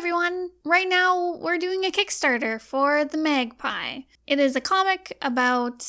everyone! Right now, we're doing a Kickstarter for the Magpie. It is a comic about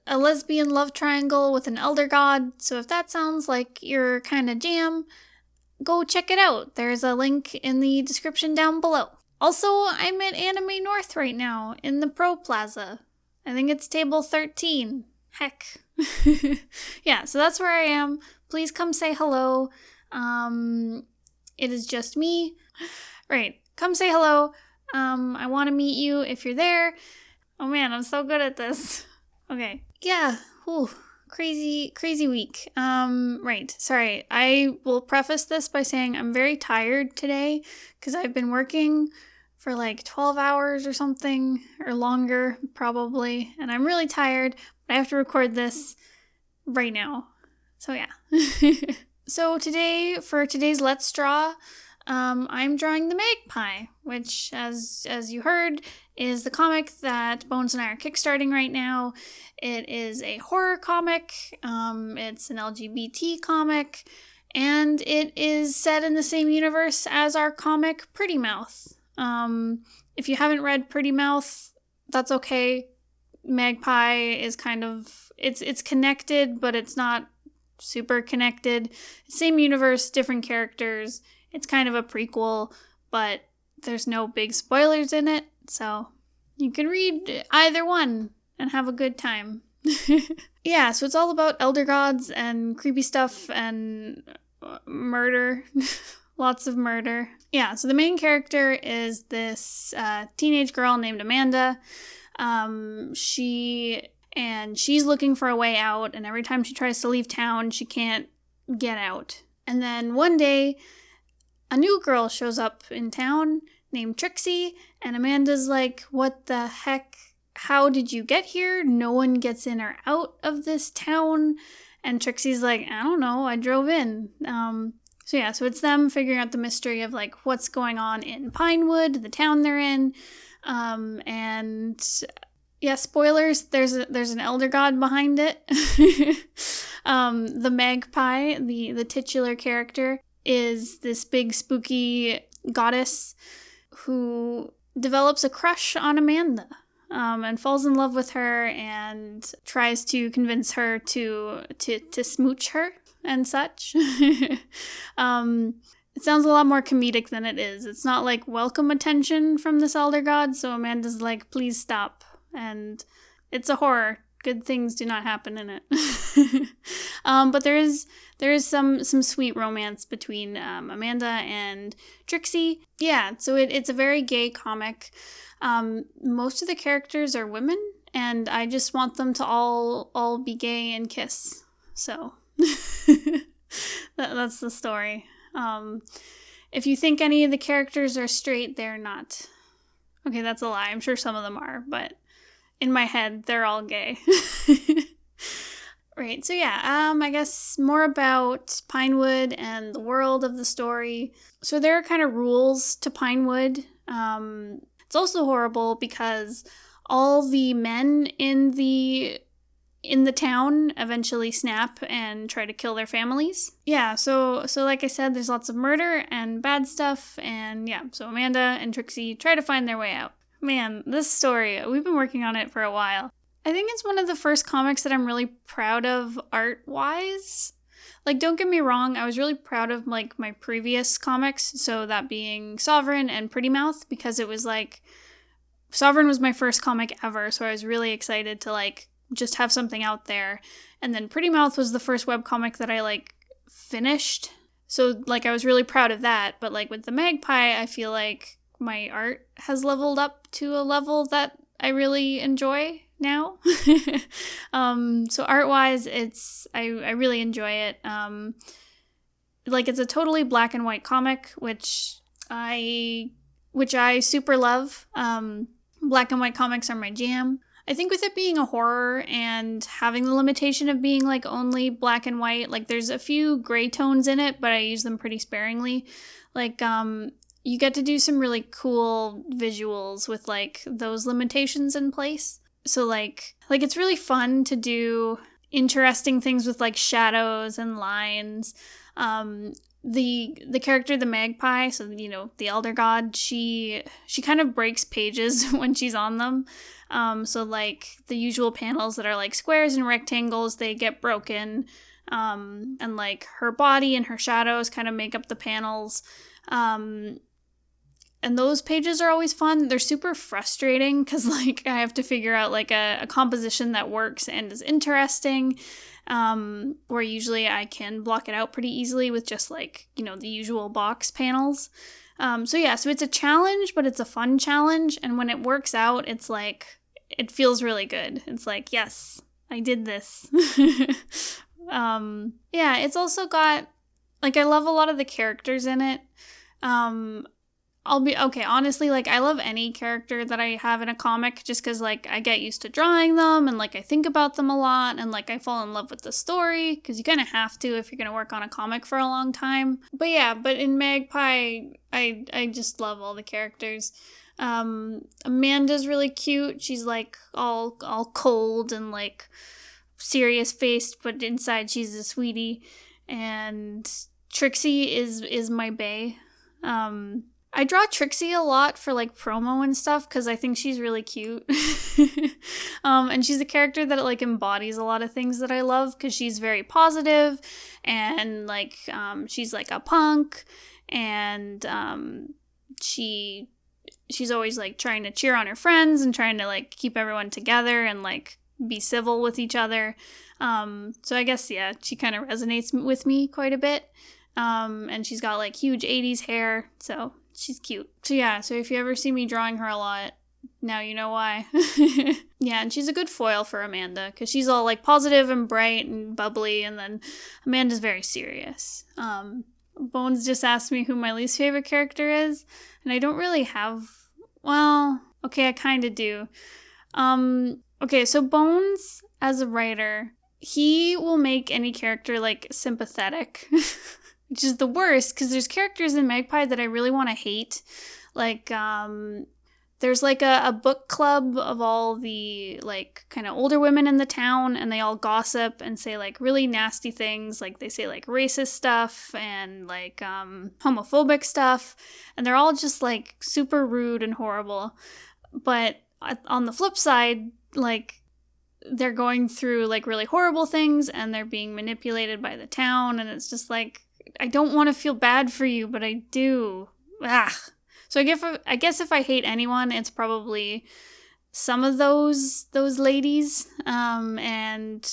a lesbian love triangle with an elder god, so if that sounds like your kind of jam, go check it out. There's a link in the description down below. Also, I'm at Anime North right now, in the Pro Plaza. I think it's table 13. Heck. Yeah, so that's where I am. Please come say hello. It is just me. Right, come say hello. I want to meet you if you're there. Oh man, I'm so good at this. Okay. Yeah, crazy week. Right, sorry. I will preface this by saying I'm very tired today because I've been working for like 12 hours or something, or longer probably, and I'm really tired, but I have to record this right now. So yeah. So today, for today's Let's Draw, I'm drawing the Magpie, which, as you heard, is the comic that Bones and I are kickstarting right now. It is a horror comic, it's an LGBT comic, and it is set in the same universe as our comic Pretty Mouth. If you haven't read Pretty Mouth, that's okay. Magpie is kind of, it's connected, but it's not super connected. Same universe, different characters. It's kind of a prequel, but there's no big spoilers in it, so you can read either one and have a good time. Yeah, so it's all about elder gods and creepy stuff and murder. Lots of murder. Yeah, so the main character is this teenage girl named Amanda. She's looking for a way out, and every time she tries to leave town, she can't get out. And then one day, a new girl shows up in town named Trixie, and Amanda's like, what the heck? How did you get here? No one gets in or out of this town. And Trixie's like, I don't know, I drove in. So it's them figuring out the mystery of like what's going on in Pinewood, the town they're in. And yeah, spoilers, there's an elder god behind it. The Magpie, the titular character, is this big spooky goddess who develops a crush on Amanda, and falls in love with her and tries to convince her to smooch her and such. It sounds a lot more comedic than it is. It's not like welcome attention from this elder god, so Amanda's like, please stop. And it's a horror. Good things do not happen in it. But there is some sweet romance between Amanda and Trixie. Yeah, so it's a very gay comic. Most of the characters are women, and I just want them to all be gay and kiss. So that's the story. If you think any of the characters are straight, they're not. Okay, that's a lie. I'm sure some of them are, but in my head, they're all gay. Right, so yeah, I guess more about Pinewood and the world of the story. So there are kind of rules to Pinewood. It's also horrible because all the men in the town eventually snap and try to kill their families. Yeah, so like I said, there's lots of murder and bad stuff, and yeah, so Amanda and Trixie try to find their way out. Man, this story, we've been working on it for a while. I think it's one of the first comics that I'm really proud of art-wise. Like, don't get me wrong, I was really proud of, like, my previous comics, so that being Sovereign and Pretty Mouth, because it was, like, Sovereign was my first comic ever, so I was really excited to, like, just have something out there. And then Pretty Mouth was the first webcomic that I, like, finished. So, like, I was really proud of that, but, like, with the Magpie, I feel like my art has leveled up to a level that I really enjoy now. So art-wise, I really enjoy it. Like, it's a totally black and white comic, which I super love. Black and white comics are my jam. I think with it being a horror and having the limitation of being like only black and white, like there's a few gray tones in it, but I use them pretty sparingly. Like, you get to do some really cool visuals with like those limitations in place. So like it's really fun to do interesting things with like shadows and lines. the character, the Magpie, so, you know, the Elder God, she kind of breaks pages when she's on them. So, like, the usual panels that are, like, squares and rectangles, they get broken. And, like, her body and her shadows kind of make up the panels. And those pages are always fun. They're super frustrating because, like, I have to figure out, like, a composition that works and is interesting. Where usually I can block it out pretty easily with just, like, you know, the usual box panels. So it's a challenge, but it's a fun challenge. And when it works out, it's like, it feels really good. It's like, yes, I did this. It's also got, like, I love a lot of the characters in it. Honestly, like, I love any character that I have in a comic just because, like, I get used to drawing them and, like, I think about them a lot and, like, I fall in love with the story because you kind of have to if you're going to work on a comic for a long time. But in Magpie, I just love all the characters. Amanda's really cute. She's, like, all cold and, like, serious-faced, but inside she's a sweetie. And Trixie is my bae. I draw Trixie a lot for, like, promo and stuff because I think she's really cute. And she's a character that, like, embodies a lot of things that I love because she's very positive and, like, she's, like, a punk and she's always, like, trying to cheer on her friends and trying to, like, keep everyone together and, like, be civil with each other. So I guess, she kind of resonates with me quite a bit. And she's got, like, huge 80s hair, so she's cute. So if you ever see me drawing her a lot, now you know why. And she's a good foil for Amanda, because she's all, like, positive and bright and bubbly, and then Amanda's very serious. Bones just asked me who my least favorite character is, and I don't really have, I kind of do. So Bones, as a writer, he will make any character, like, sympathetic, which is the worst, because there's characters in Magpie that I really want to hate. Like, there's, like, a book club of all the, like, kind of older women in the town, and they all gossip and say, like, really nasty things. Like, they say, like, racist stuff and, like, homophobic stuff, and they're all just, like, super rude and horrible. But on the flip side, like, they're going through, like, really horrible things, and they're being manipulated by the town, and it's just, like, I don't want to feel bad for you, but I do. So I guess if I hate anyone, it's probably some of those ladies, and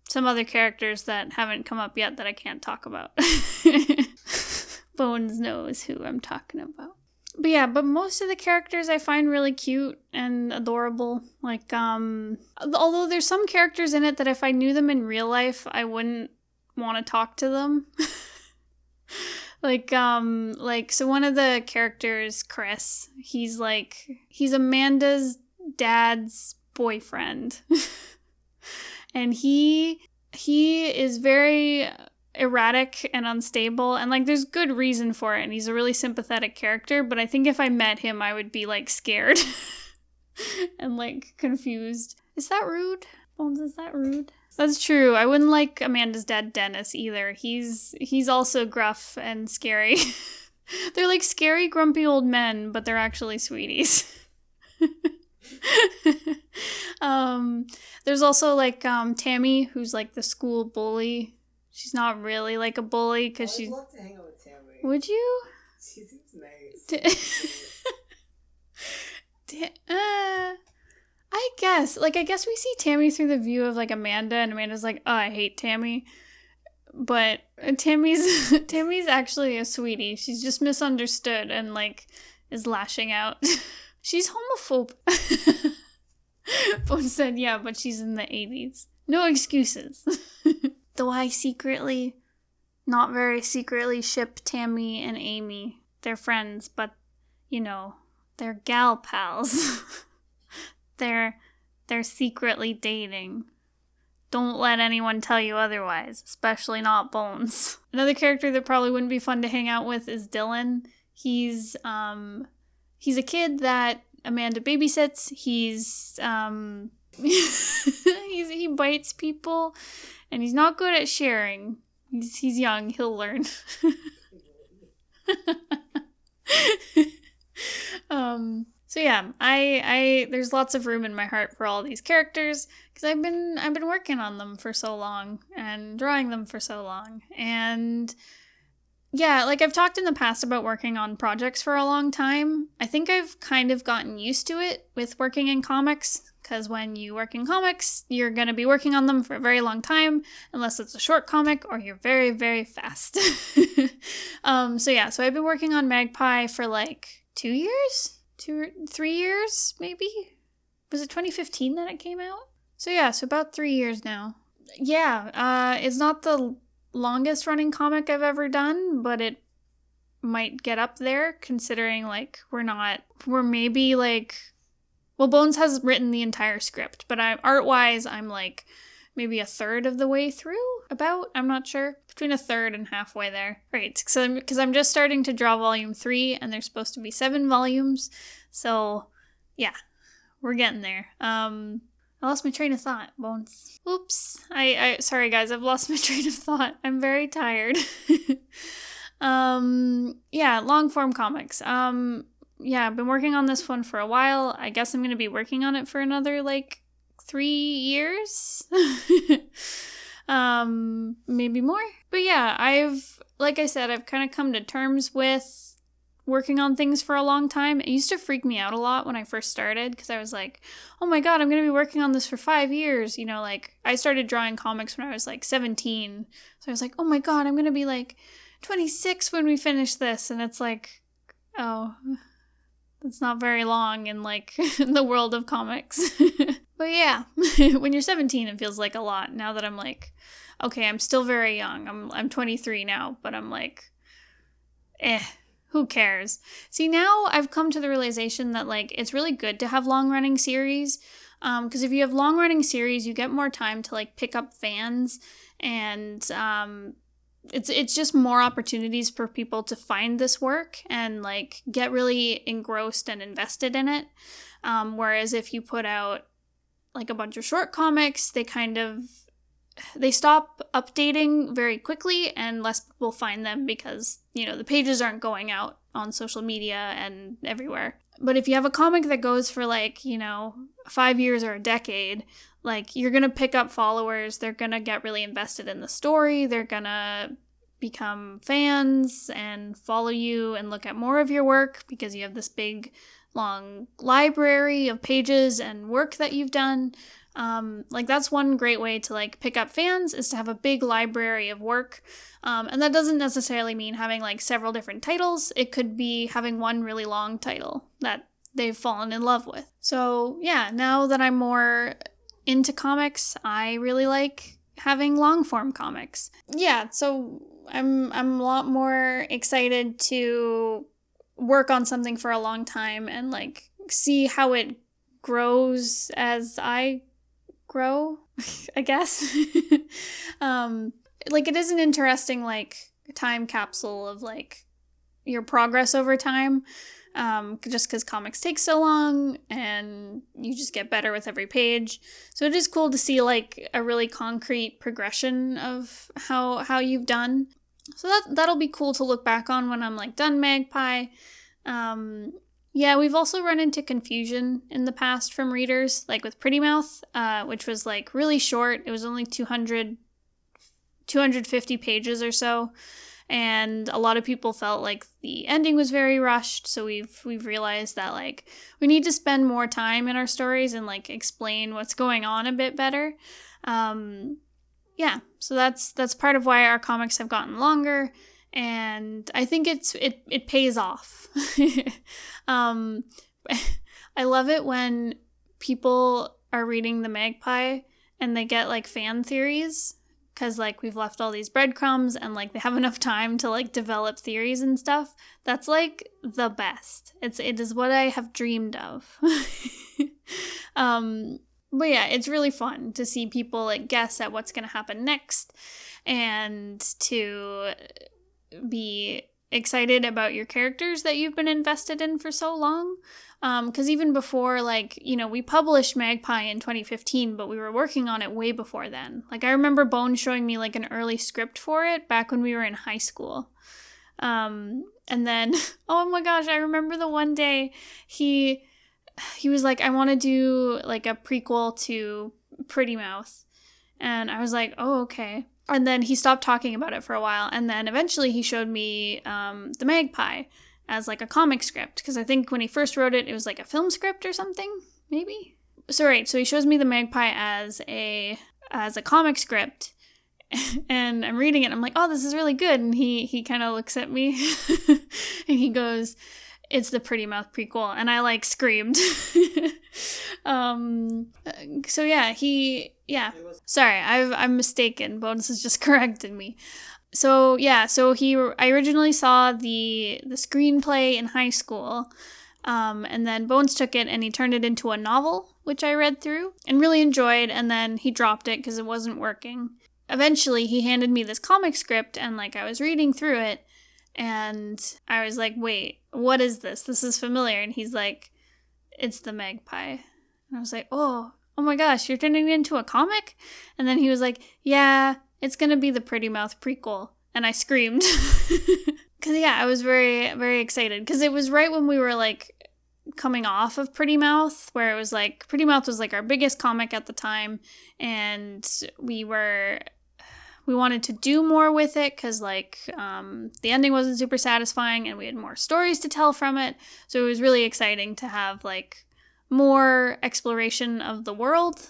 some other characters that haven't come up yet that I can't talk about. Bones knows who I'm talking about. But most of the characters I find really cute and adorable. Like, although there's some characters in it that if I knew them in real life, I wouldn't want to talk to them. So one of the characters, Chris, he's Amanda's dad's boyfriend. And he is very erratic and unstable, and, like, there's good reason for it, and he's a really sympathetic character, but I think if I met him, I would be, like, scared and, like, confused. Is that rude? Bones, is that rude? That's true. I wouldn't like Amanda's dad, Dennis, either. He's also gruff and scary. They're, like, scary, grumpy old men, but they're actually sweeties. There's also, like, Tammy, who's, like, the school bully. She's not really, like, a bully, because she's... I would love to hang out with Tammy. Would you? She seems nice. I guess we see Tammy through the view of, like, Amanda, and Amanda's like, oh, I hate Tammy. But Tammy's actually a sweetie. She's just misunderstood and, like, is lashing out. She's homophobic. Bones said, yeah, but she's in the 80s. No excuses. Though I not very secretly, ship Tammy and Amy. They're friends, but, you know, they're gal pals. They're secretly dating. Don't let anyone tell you otherwise, especially not Bones. Another character that probably wouldn't be fun to hang out with is Dylan. He's a kid that Amanda babysits. He bites people, and he's not good at sharing, He's young. He'll learn. So yeah, I there's lots of room in my heart for all these characters because I've been working on them for so long and drawing them for so long. And yeah, like I've talked in the past about working on projects for a long time. I think I've kind of gotten used to it with working in comics because when you work in comics, you're going to be working on them for a very long time unless it's a short comic or you're very, very fast. So yeah, so I've been working on Magpie for like 2 years? 2 or 3 years, maybe? Was it 2015 that it came out? So yeah, so about 3 years now. Yeah, it's not the longest running comic I've ever done, but it might get up there considering like we're maybe like, well, Bones has written the entire script, but art-wise, I'm like maybe a third of the way through, I'm not sure. Between a third and halfway there. Right, because I'm just starting to draw volume 3, and there's supposed to be 7 volumes, so yeah, we're getting there. I lost my train of thought, Bones. Oops. Sorry guys, I've lost my train of thought. I'm very tired. Yeah, long form comics. Yeah, I've been working on this one for a while. I guess I'm going to be working on it for another, like, 3 years? Maybe more. But yeah, like I said, I've kind of come to terms with working on things for a long time. It used to freak me out a lot when I first started because I was like, oh my god, I'm going to be working on this for 5 years. You know, like, I started drawing comics when I was, like, 17. So I was like, oh my god, I'm going to be, like, 26 when we finish this. And it's like, oh, that's not very long in, like, the world of comics. But yeah, when you're 17, it feels like a lot. Now that I'm like, okay, I'm still very young. I'm 23 now, but I'm like, who cares? See, now I've come to the realization that, like, it's really good to have long-running series. Because if you have long-running series, you get more time to, like, pick up fans. And it's just more opportunities for people to find this work and, like, get really engrossed and invested in it. Whereas if you put out like a bunch of short comics, they stop updating very quickly and less people find them because, you know, the pages aren't going out on social media and everywhere. But if you have a comic that goes for like, you know, 5 years or a decade, like you're going to pick up followers, they're going to get really invested in the story, they're going to become fans and follow you and look at more of your work because you have this big long library of pages and work that you've done. Like that's one great way to like pick up fans is to have a big library of work. And that doesn't necessarily mean having like several different titles. It could be having one really long title that they've fallen in love with. So yeah, now that I'm more into comics, I really like having long form comics. Yeah, so I'm a lot more excited to work on something for a long time and like see how it grows as I grow, I guess. Like it is an interesting like time capsule of like your progress over time. Just because comics take so long and you just get better with every page. So it is cool to see like a really concrete progression of how you've done. So that'll be cool to look back on when I'm like done Magpie. Yeah, we've also run into confusion in the past from readers, like with Pretty Mouth, which was like really short. It was only 250 pages or so. And a lot of people felt like the ending was very rushed, so we've realized that like we need to spend more time in our stories and like explain what's going on a bit better. Yeah, so that's part of why our comics have gotten longer, and I think it pays off. I love it when people are reading the Magpie and they get like fan theories. Because, like, we've left all these breadcrumbs and, like, they have enough time to, like, develop theories and stuff. That's, like, the best. It is what I have dreamed of. But, yeah, it's really fun to see people, like, guess at what's going to happen next and to be excited about your characters that you've been invested in for so long. Because even before, like, you know, we published Magpie in 2015, but we were working on it way before then. Like, I remember Bones showing me, like, an early script for it back when we were in high school. And then, oh my gosh, I remember the one day he was like, I want to do, like, a prequel to Pretty Mouth. And I was like, oh, okay. And then he stopped talking about it for a while. And then eventually he showed me the Magpie as like a comic script. Because I think when he first wrote it, it was like a film script or something, maybe? So he shows me the Magpie as a comic script. And I'm reading it and I'm like, oh, this is really good. And he kind of looks at me and he goes, it's the Pretty Mouth prequel. And I like screamed. So yeah, sorry, I'm mistaken. Bones has just corrected me. So yeah, I originally saw the screenplay in high school, and then Bones took it and he turned it into a novel, which I read through and really enjoyed, and then he dropped it because it wasn't working. Eventually, he handed me this comic script, and like I was reading through it, and I was like, wait, what is this? This is familiar. And he's like, it's the Magpie. And I was like, oh my gosh, you're turning it into a comic? And then he was like, yeah, it's going to be the Pretty Mouth prequel. And I screamed. Because, yeah, I was very, very excited. Because it was right when we were, like, coming off of Pretty Mouth, where it was, like, Pretty Mouth was, like, our biggest comic at the time. And we wanted to do more with it because, like, the ending wasn't super satisfying and we had more stories to tell from it. So it was really exciting to have, like, more exploration of the world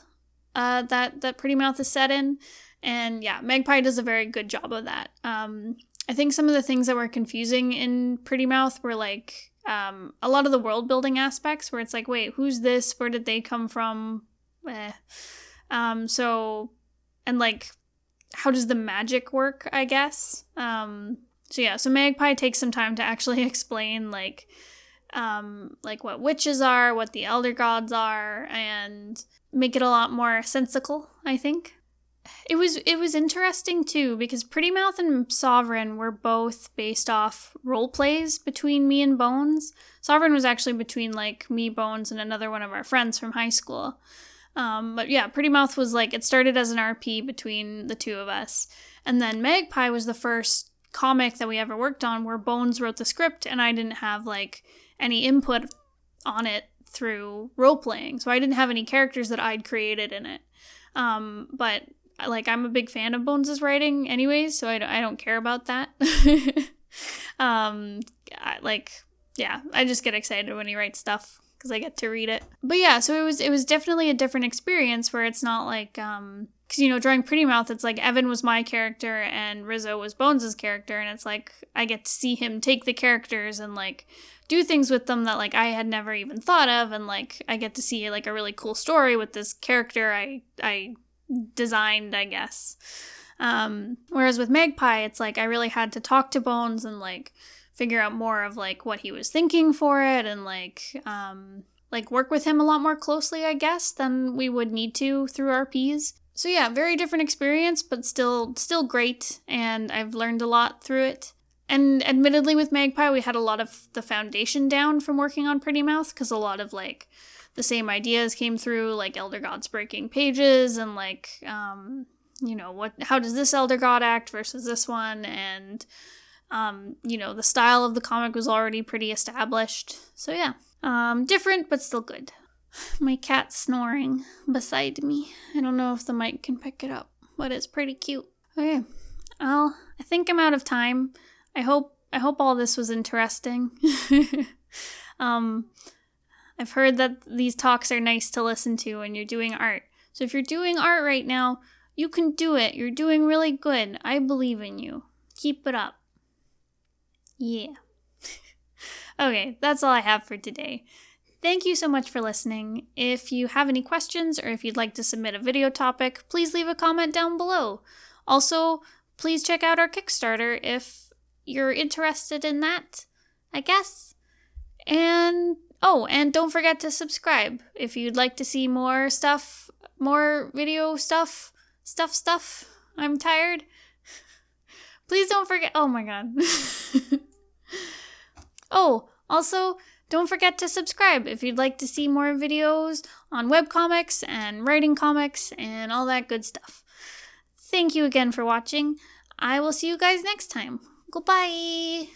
that Pretty Mouth is set in. And yeah, Magpie does a very good job of that. I think some of the things that were confusing in Pretty Mouth were like a lot of the world building aspects where it's like, wait, who's this? Where did they come from? And like, how does the magic work, I guess? So Magpie takes some time to actually explain like what witches are, what the elder gods are, and make it a lot more sensical, I think. It was interesting too, because Pretty Mouth and Sovereign were both based off role plays between me and Bones. Sovereign was actually between like me, Bones, and another one of our friends from high school. But yeah, Pretty Mouth was like, it started as an RP between the two of us. And then Magpie was the first comic that we ever worked on where Bones wrote the script and I didn't have like any input on it through role playing. So I didn't have any characters that I'd created in it. But like, I'm a big fan of Bones' writing anyways, so I don't care about that. I just get excited when he writes stuff because I get to read it. But yeah, so it was definitely a different experience where it's not like, because, you know, drawing Pretty Mouth, it's like Evan was my character and Rizzo was Bones' character, and it's like I get to see him take the characters and like do things with them that like I had never even thought of, and like I get to see like a really cool story with this character I designed, I guess. Whereas with Magpie, it's like I really had to talk to Bones and like figure out more of like what he was thinking for it, and like work with him a lot more closely, I guess, than we would need to through RPs. So yeah, very different experience, but still great, and I've learned a lot through it. And admittedly with Magpie, we had a lot of the foundation down from working on Pretty Mouth, because a lot of like the same ideas came through, like Elder Gods breaking pages, and like, how does this Elder God act versus this one? And, the style of the comic was already pretty established. So yeah, different, but still good. My cat's snoring beside me. I don't know if the mic can pick it up, but it's pretty cute. Okay, I think I'm out of time. I hope all this was interesting. I've heard that these talks are nice to listen to when you're doing art. So if you're doing art right now, you can do it. You're doing really good. I believe in you. Keep it up. Yeah. Okay, that's all I have for today. Thank you so much for listening. If you have any questions or if you'd like to submit a video topic, please leave a comment down below. Also, please check out our Kickstarter if you're interested in that, I guess. And don't forget to subscribe if you'd like to see more stuff, more video stuff. I'm tired. Please don't forget. Oh my god. Oh, also, don't forget to subscribe if you'd like to see more videos on webcomics and writing comics and all that good stuff. Thank you again for watching. I will see you guys next time. Goodbye!